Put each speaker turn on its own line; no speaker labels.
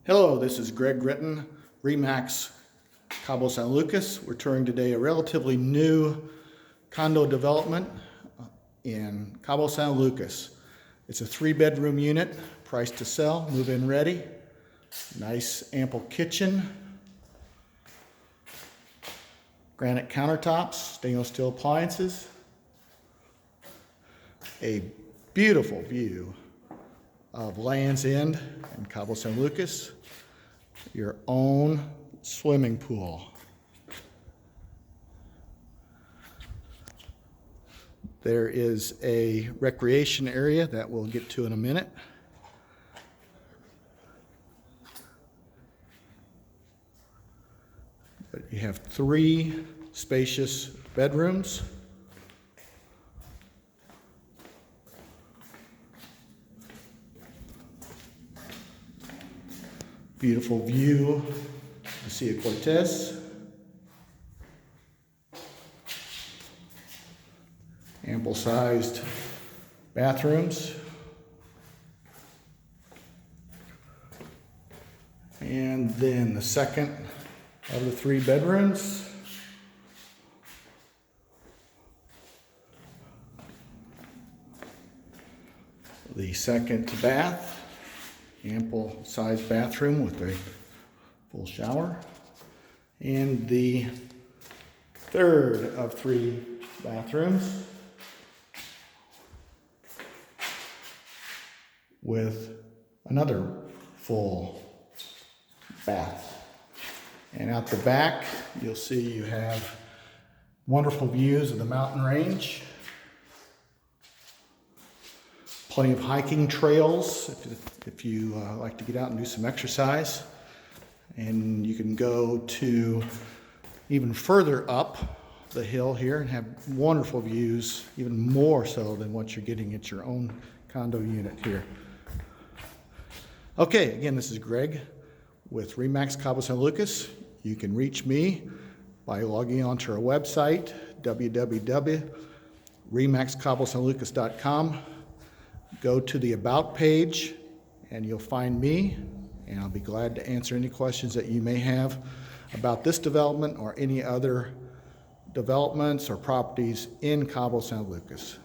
Hello, this is Gritton, Remax Cabo San Lucas. We're touring today a relatively new condo development in Cabo San Lucas. It's a 3-bedroom unit, priced to sell, move-in ready. Nice ample kitchen, granite countertops, stainless steel appliances, a beautiful view of Land's End in Cabo San Lucas, your own swimming pool. There is a recreation area that we'll get to in a minute. But you have 3 spacious bedrooms. Beautiful view of the Sea of Cortez. Ample sized bathrooms. And then the second of the 3 bedrooms. The second bath. Ample sized bathroom with a full shower. And the third of 3 bathrooms with another full bath. And out the back, you'll see you have wonderful views of the mountain range. Plenty of hiking trails if you like to get out and do some exercise. And you can go to even further up the hill here and have wonderful views, even more so than what you're getting at your own condo unit here. Okay, again, this is Greg with Remax Cabo San Lucas. You can reach me by logging onto our website, www.remaxcabosanlucas.com. Go to the About page and you'll find me, and I'll be glad to answer any questions that you may have about this development or any other developments or properties in Cabo San Lucas.